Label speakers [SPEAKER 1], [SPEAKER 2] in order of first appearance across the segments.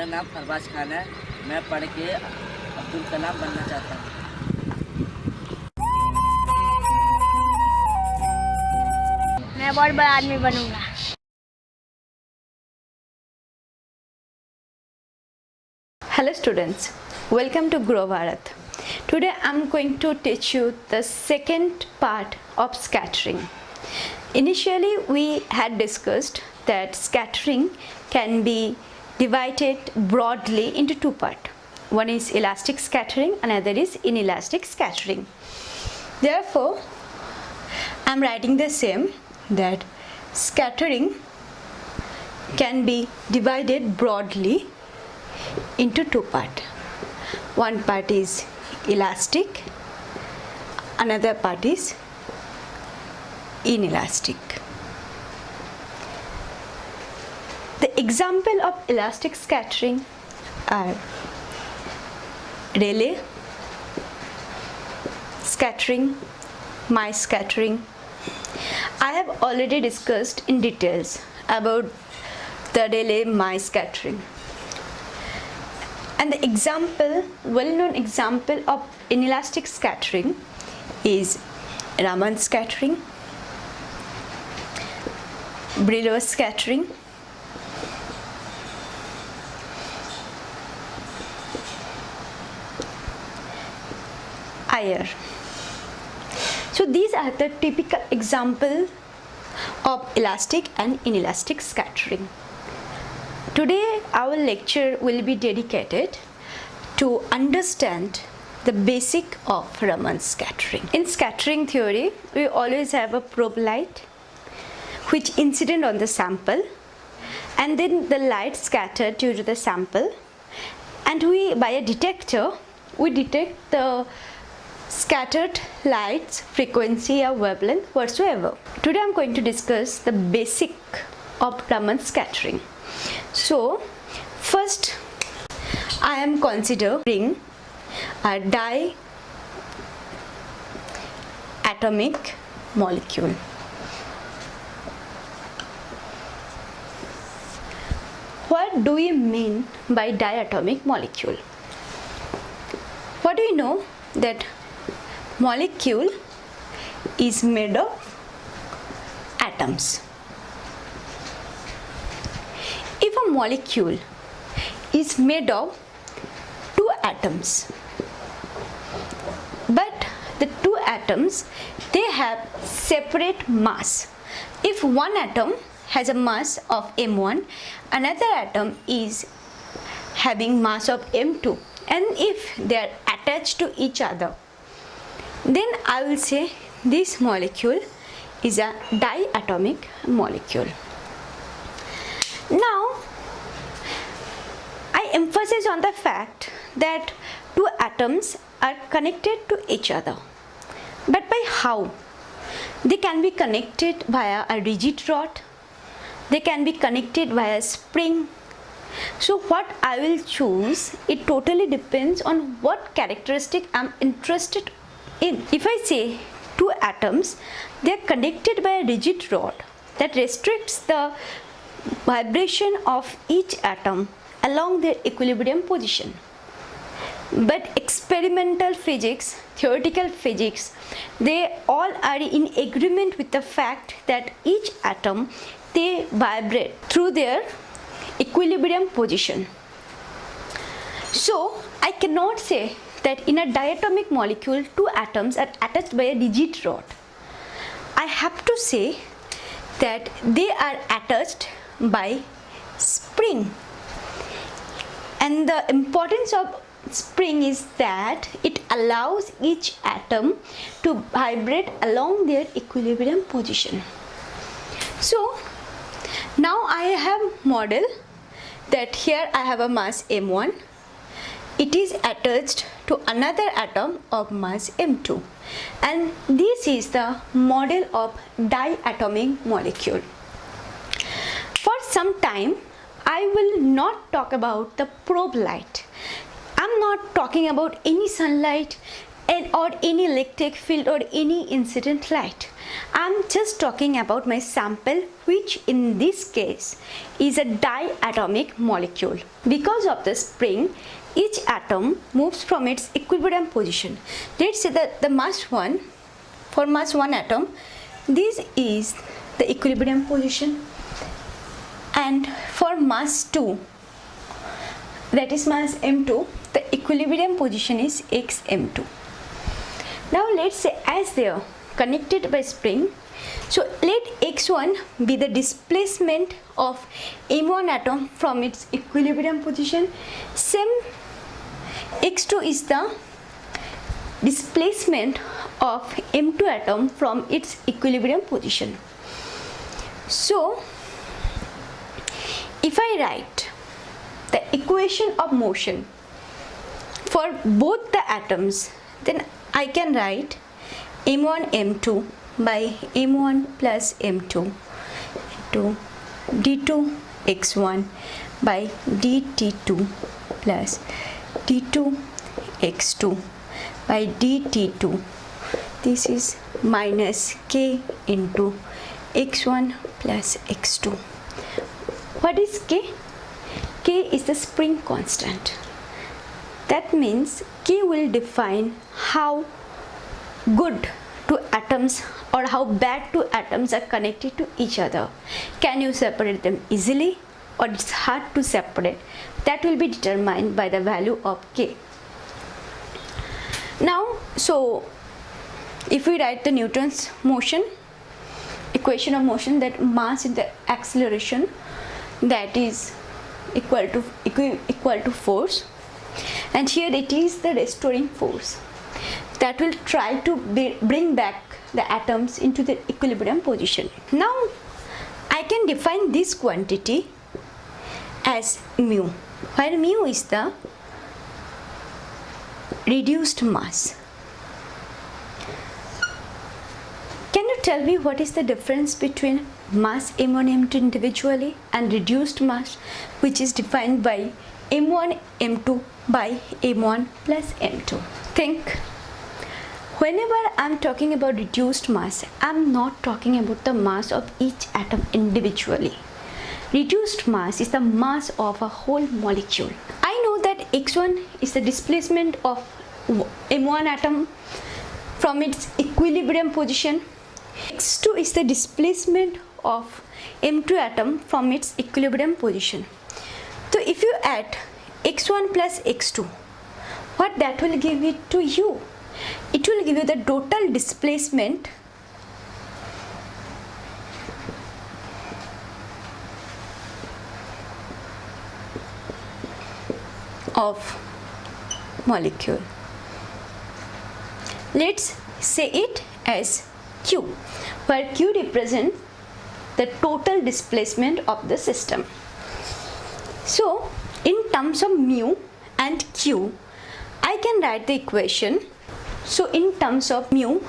[SPEAKER 1] मेरा नाम फरबाज खान है। मैं पढ़ के अब्दुल कलाम बनना चाहता हूँ।
[SPEAKER 2] मैं बहुत बड़ा आदमी बनूंगा।
[SPEAKER 3] Hello students, welcome to Grow Bharat. Today I am going to teach you the second part of scattering. Initially we had discussed that scattering can be divided broadly into two parts. One is elastic scattering, another is inelastic scattering. Therefore, I am writing the same, that scattering can be divided broadly into two parts. One part is elastic, another part is inelastic. The example of elastic scattering are relay scattering, mice scattering. I have already discussed in details about the relay mice scattering. And the example, well-known example of inelastic scattering is Raman scattering, Brillouin scattering, Ayer. So these are the typical examples of elastic and inelastic scattering. Today our lecture will be dedicated to understand the basic of Raman scattering. In scattering theory, we always have a probe light which incident on the sample, and then the light scattered due to the sample, and we by a detector we detect the scattered light's frequency or wavelength whatsoever. Today I am going to discuss the basic of Raman scattering. So first I am considering a diatomic molecule. What do we mean by diatomic molecule? What do we know? That molecule is made of atoms. If a molecule is made of two atoms, but the two atoms they have separate mass. If one atom has a mass of m1, another atom is having mass of m2, and if they are attached to each other, then I will say this molecule is a diatomic molecule. Now I emphasize on the fact that two atoms are connected to each other, but by how? They can be connected via a rigid rod, they can be connected via a spring. So what I will choose, it totally depends on what characteristic I am interested in. If I say two atoms, they are connected by a rigid rod that restricts the vibration of each atom along their equilibrium position. But experimental physics, theoretical physics, they all are in agreement with the fact that each atom they vibrate through their equilibrium position. So I cannot say that in a diatomic molecule two atoms are attached by a rigid rod. I have to say that they are attached by spring. And the importance of spring is that it allows each atom to vibrate along their equilibrium position. So now I have model that here I have a mass m1, it is attached to another atom of mass m2, and this is the model of diatomic molecule. For some time I will not talk about the probe light. I'm not talking about any sunlight, or any electric field or any incident light. I'm just talking about my sample, which in this case is a diatomic molecule. Because of the spring, each atom moves from its equilibrium position. Let's say that the mass 1, for mass 1 atom, this is the equilibrium position, and for mass 2, that is mass m2, the equilibrium position is xm2. Now let's say as they are connected by spring, so let x1 be the displacement of m1 atom from its equilibrium position. Same, x2 is the displacement of m2 atom from its equilibrium position. So if I write the equation of motion for both the atoms, then I can write m1 m2 by m1 plus m2 into d2 x1 by dt2 plus d2 x2 by dt2. This is minus k into x1 plus x2. What is k? K is the spring constant. That means K will define how good two atoms or how bad two atoms are connected to each other. Can you separate them easily, or it's hard to separate? That will be determined by the value of K. Now, so if we write the Newton's motion, equation of motion, that mass in the acceleration, that is equal to force, and here it is the restoring force that will try to bring back the atoms into the equilibrium position. Now I can define this quantity as mu, where mu is the reduced mass. Can you tell me what is the difference between mass m1 m2 individually and reduced mass, which is defined by m1 m2 by m1 plus m2? Think. Whenever I'm talking about reduced mass, I'm not talking about the mass of each atom individually. Reduced mass is the mass of a whole molecule. I know that x1 is the displacement of m1 atom from its equilibrium position. x2 is the displacement of m2 atom from its equilibrium position. So if you add x1 plus x2, what that will give it to you? It will give you the total displacement of molecule. Let's say it as Q, where Q represents the total displacement of the system. So in terms of mu and Q, I can write the equation. So in terms of mu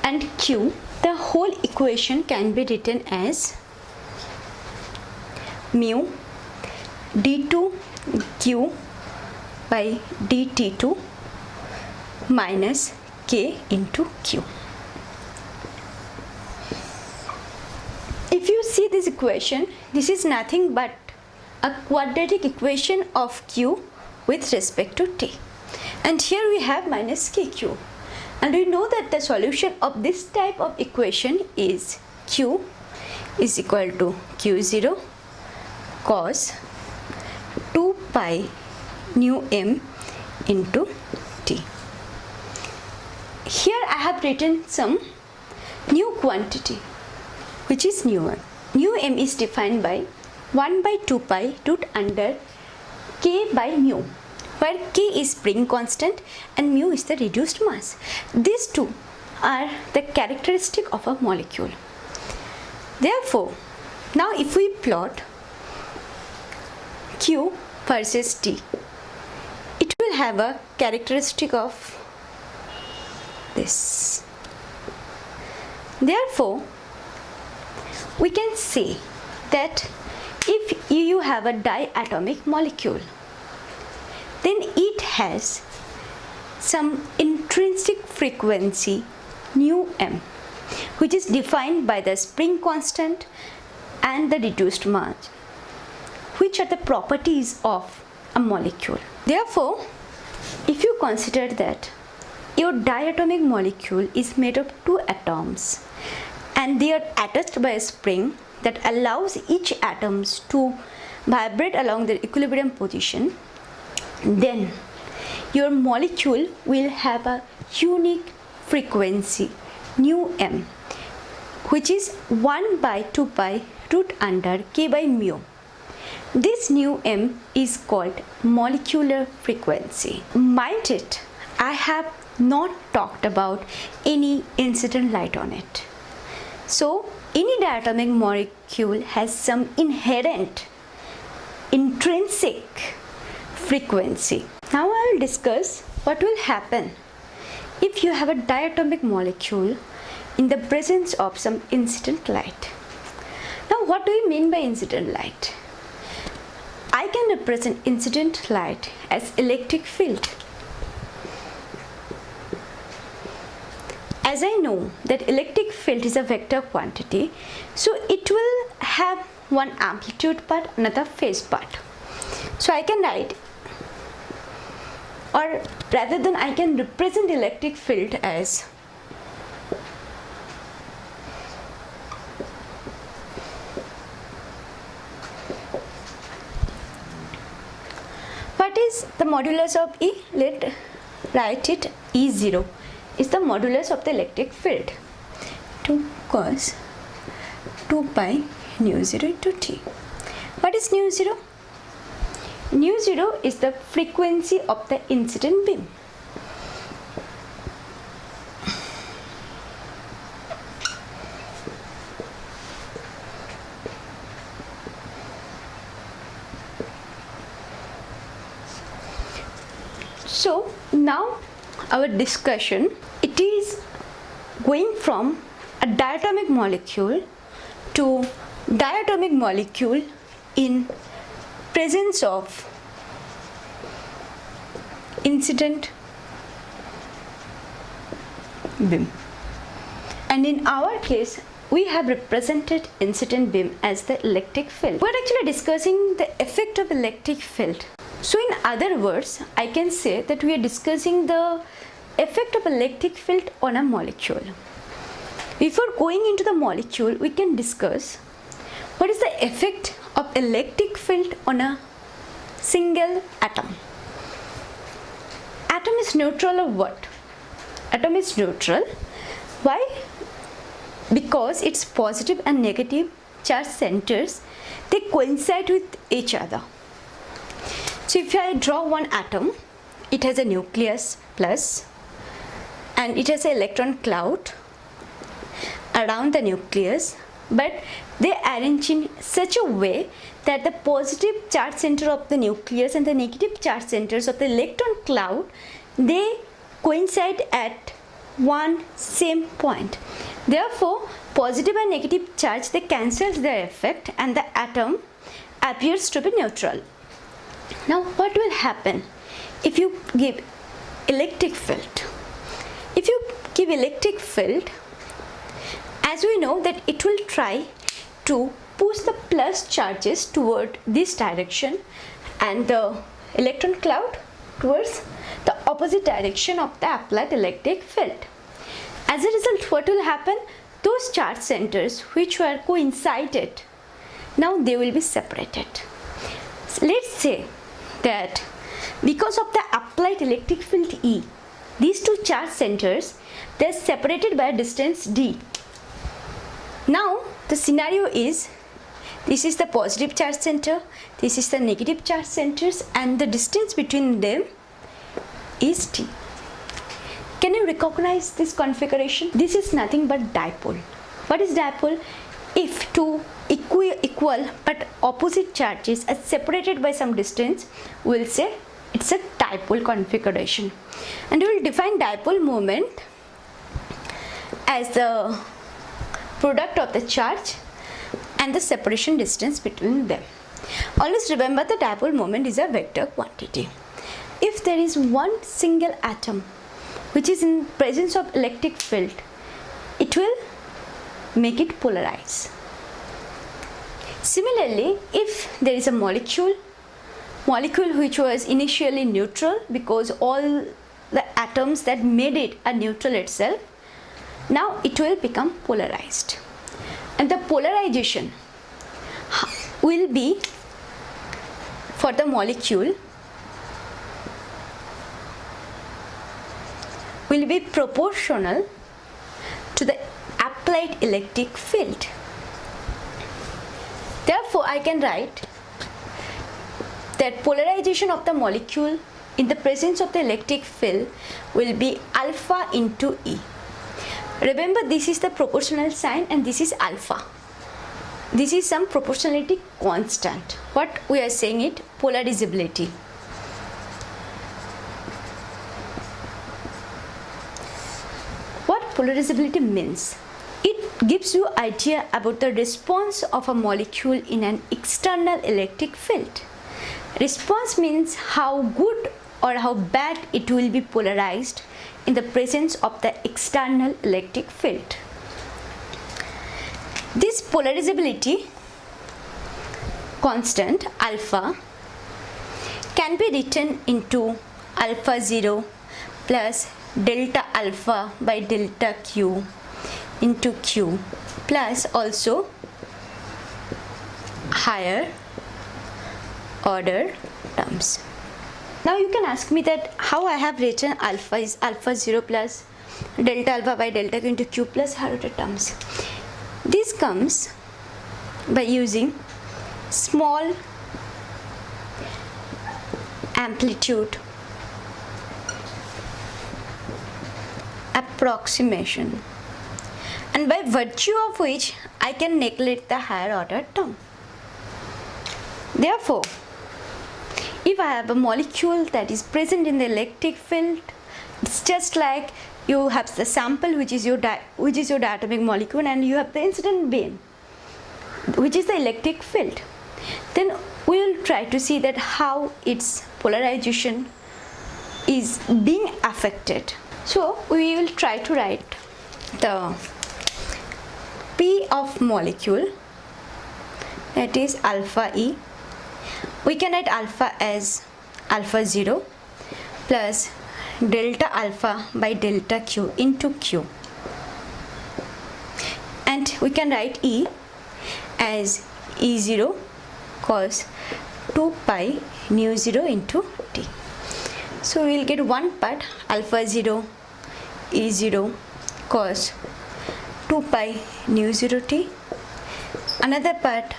[SPEAKER 3] and Q, the whole equation can be written as mu d2 q by dt2 minus k into q. If you see this equation, this is nothing but a quadratic equation of q with respect to t, and here we have minus kq, and we know that the solution of this type of equation is q is equal to q0 cos 2 pi nu m into t. Here I have written some new quantity, which is nu m. Nu m is defined by 1 by 2 pi root under k by mu, where k is spring constant and mu is the reduced mass. These two are the characteristic of a molecule. Therefore, now if we plot q versus t, it will have a characteristic of this. Therefore, we can say that if you have a diatomic molecule, then it has some intrinsic frequency nu m, which is defined by the spring constant and the reduced mass, which are the properties of a molecule. Therefore, if you consider that your diatomic molecule is made of two atoms and they are attached by a spring that allows each atoms to vibrate along their equilibrium position, then your molecule will have a unique frequency nu m, which is 1 by 2 pi root under k by mu. This nu m is called molecular frequency. Mind it, I have not talked about any incident light on it. So any diatomic molecule has some inherent intrinsic frequency. Now I will discuss what will happen if you have a diatomic molecule in the presence of some incident light. Now what do we mean by incident light? I can represent incident light as electric field. As I know that electric field is a vector quantity, so it will have one amplitude part, another phase part. So I can write, or rather than I can represent electric field as what is the modulus of E? Let's write it E0 is the modulus of the electric field, 2 cos 2 pi nu 0 into T. What is nu 0? Nu 0 is the frequency of the incident beam. So now our discussion, it is going from a diatomic molecule to diatomic molecule in presence of incident beam, and in our case we have represented incident beam as the electric field. We are actually discussing the effect of electric field. So in other words, I can say that we are discussing the effect of electric field on a molecule. Before going into the molecule, we can discuss what is the effect of electric field on a single atom. Atom is neutral of what? Atom is neutral. Why? Because its positive and negative charge centers, they coincide with each other. So if I draw one atom, it has a nucleus plus and it has an electron cloud around the nucleus, but they arrange in such a way that the positive charge center of the nucleus and the negative charge centers of the electron cloud, they coincide at one same point. Therefore, positive and negative charge, they cancel their effect and the atom appears to be neutral. Now what will happen if you give electric field? If you give electric field, as we know that it will try to push the plus charges toward this direction and the electron cloud towards the opposite direction of the applied electric field. As a result, what will happen? Those charge centers which were coincided, now they will be separated. So let's say that because of the applied electric field E, these two charge centers, they are separated by a distance d. Now the scenario is, this is the positive charge center, this is the negative charge centers, and the distance between them is t. Can you recognize this configuration? This is nothing but dipole. What is dipole? If two equal but opposite charges are separated by some distance, we will say it's a dipole configuration. And we will define dipole moment as the product of the charge and the separation distance between them. Always remember the dipole moment is a vector quantity. if there is one single atom which is in presence of electric field, it will make it polarize. Similarly, if there is a molecule which was initially neutral because all the atoms that made it are neutral itself, now it will become polarized. And the polarization will be for the molecule will be proportional to the applied electric field. Therefore, I can write that polarization of the molecule in the presence of the electric field will be alpha into E. Remember, this is the proportional sign and this is alpha. This is some proportionality constant. What we are saying it, polarizability. What polarizability means? It gives you idea about the response of a molecule in an external electric field. Response means how good or how bad it will be polarized in the presence of the external electric field. This polarizability constant alpha can be written into alpha 0 plus delta alpha by delta q into q plus also higher order terms. Now you can ask me that how I have written alpha is alpha 0 plus delta alpha by delta q into q plus higher order terms. This comes by using small amplitude approximation, and by virtue of which I can neglect the higher order term. Therefore, if I have a molecule that is present in the electric field, it's just like you have the sample which is your diatomic molecule, and you have the incident beam which is the electric field. Then we will try to see that how its polarization is being affected. So we will try to write the P of molecule, that is alpha E. We can write alpha as alpha 0 plus delta alpha by delta q into q, and we can write E as E0 cos 2 pi nu 0 into t. So we will get one part alpha 0 E0 cos 2 pi nu 0 t, another part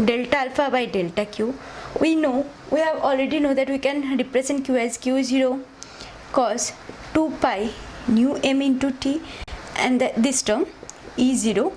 [SPEAKER 3] delta alpha by delta q. We have already know that we can represent q as q0 cos 2 pi nu m into t, and this term E0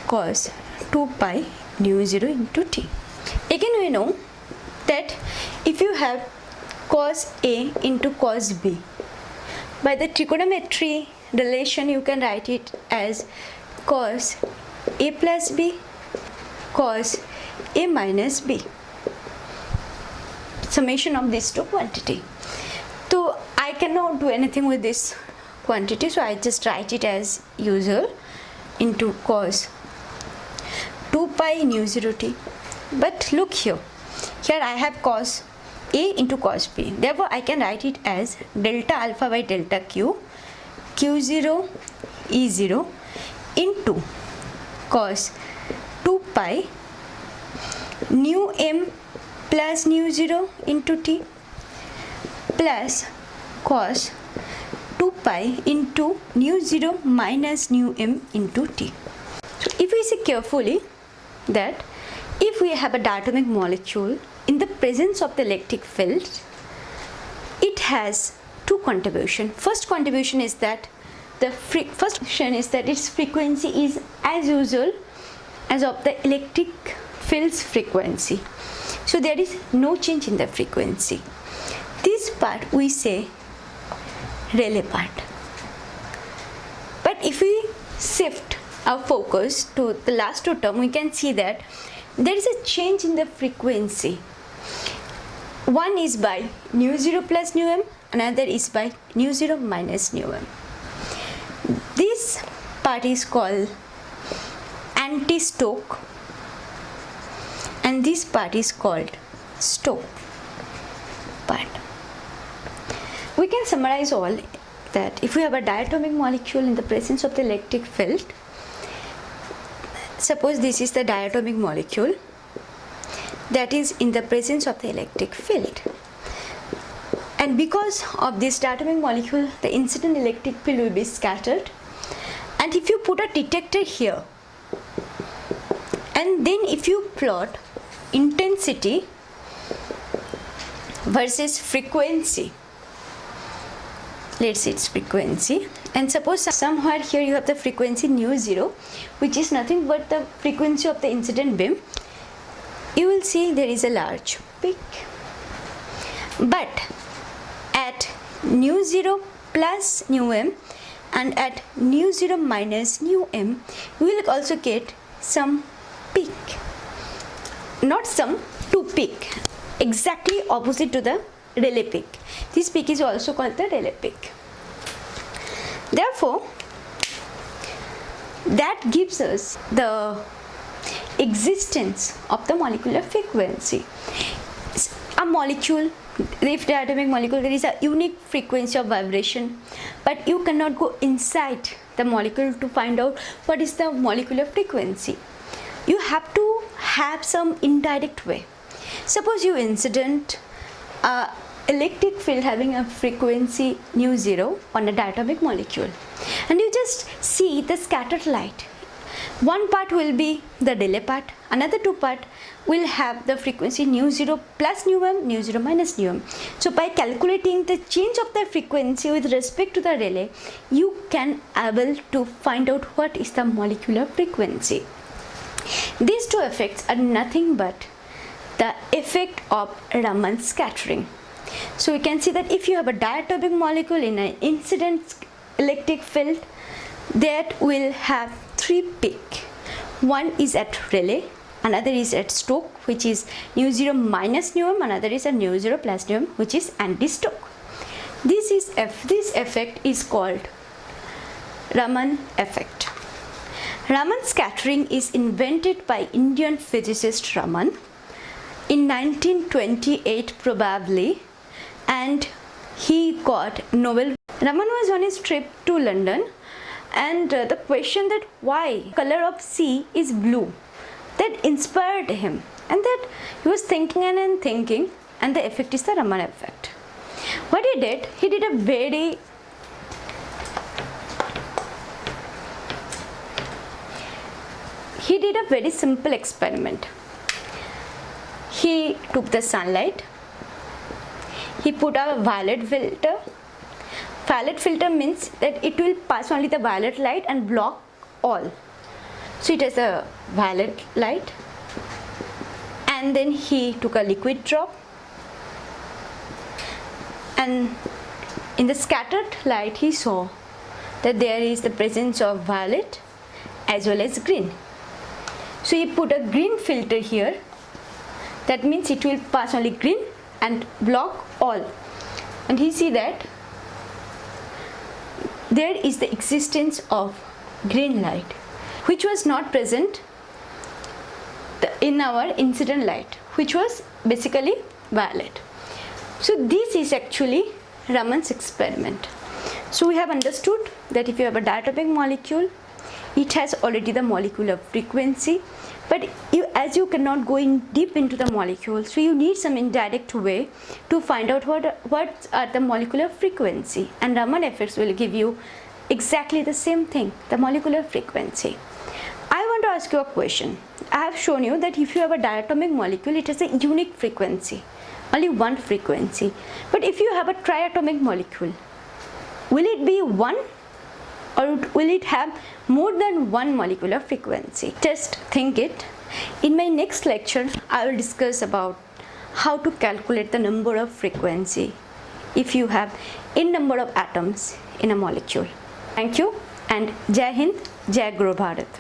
[SPEAKER 3] cos 2 pi nu 0 into t. Again, we know that if you have cos A into cos B, by the trigonometry relation you can write it as cos A plus B cos A minus B, summation of these two quantity. So I cannot do anything with this quantity, so I just write it as usual into cos 2 pi nu 0 t. But look here I have cos A into cos B, therefore I can write it as delta alpha by delta q, q0 E0 into cos 2 pi nu m plus nu 0 into t plus cos 2 pi into nu 0 minus nu m into t. So if we see carefully that if we have a diatomic molecule in the presence of the electric field, it has two contributions. First contribution is that its frequency is as usual as of the electric field's frequency. So there is no change in the frequency. This part we say relay part. But if we shift our focus to the last two terms, we can see that there is a change in the frequency. One is by nu 0 plus nu m, another is by nu 0 minus nu m. This part is called anti-Stokes and this part is called Stokes part. We can summarize all that if we have a diatomic molecule in the presence of the electric field, suppose this is the diatomic molecule that is in the presence of the electric field, and because of this diatomic molecule the incident electric field will be scattered, and if you put a detector here and then if you plot intensity versus frequency, let's say it's frequency, and suppose somewhere here you have the frequency nu 0, which is nothing but the frequency of the incident beam, you will see there is a large peak. But at nu 0 plus nu m and at nu 0 minus nu m, you will also get some peak. Not some, to peak, exactly opposite to the Rayleigh peak. This peak is also called the Rayleigh peak. Therefore, that gives us the existence of the molecular frequency. A molecule, if the atomic molecule, there is a unique frequency of vibration, but you cannot go inside the molecule to find out what is the molecular frequency. You have to have some indirect way. Suppose you incident electric field having a frequency nu 0 on a diatomic molecule, and you just see the scattered light. One part will be the delay part, another two part will have the frequency nu 0 plus nu m, nu 0 minus nu m. So by calculating the change of the frequency with respect to the Rayleigh, you can able to find out what is the molecular frequency. These two effects are nothing but the effect of Raman scattering. So we can see that if you have a diatomic molecule in an incident electric field, that will have three peaks. One is at Rayleigh, another is at Stokes, which is nu 0 minus nu m, another is at nu 0 plus nu m, which is anti-Stokes. This effect is called Raman effect. Raman scattering is invented by Indian physicist Raman in 1928 probably, and he got Nobel. Raman was on his trip to London, and the question that why color of sea is blue, that inspired him, and that he was thinking and thinking, and the effect is the Raman effect. What he did a very simple experiment. He took the sunlight, he put a violet filter. Violet filter means that it will pass only the violet light and block all. So it has a violet light, and then he took a liquid drop, and in the scattered light he saw that there is the presence of violet as well as green. So he put a green filter here, that means it will pass only green and block all, and he see that there is the existence of green light which was not present in our incident light, which was basically violet. So this is actually Raman's experiment. So we have understood that if you have a diatomic molecule, it has already the molecular frequency, but as you cannot go in deep into the molecule, so you need some indirect way to find out what are the molecular frequency, and Raman effects will give you exactly the same thing, the molecular frequency. I want to ask you a question. I have shown you that if you have a diatomic molecule, it has a unique frequency, only one frequency. But if you have a triatomic molecule, will it be one, or will it have more than one molecular frequency? Just think it. In my next lecture, I will discuss about how to calculate the number of frequency if you have n number of atoms in a molecule. Thank you, and Jai Hind, Jai Grow Bharat.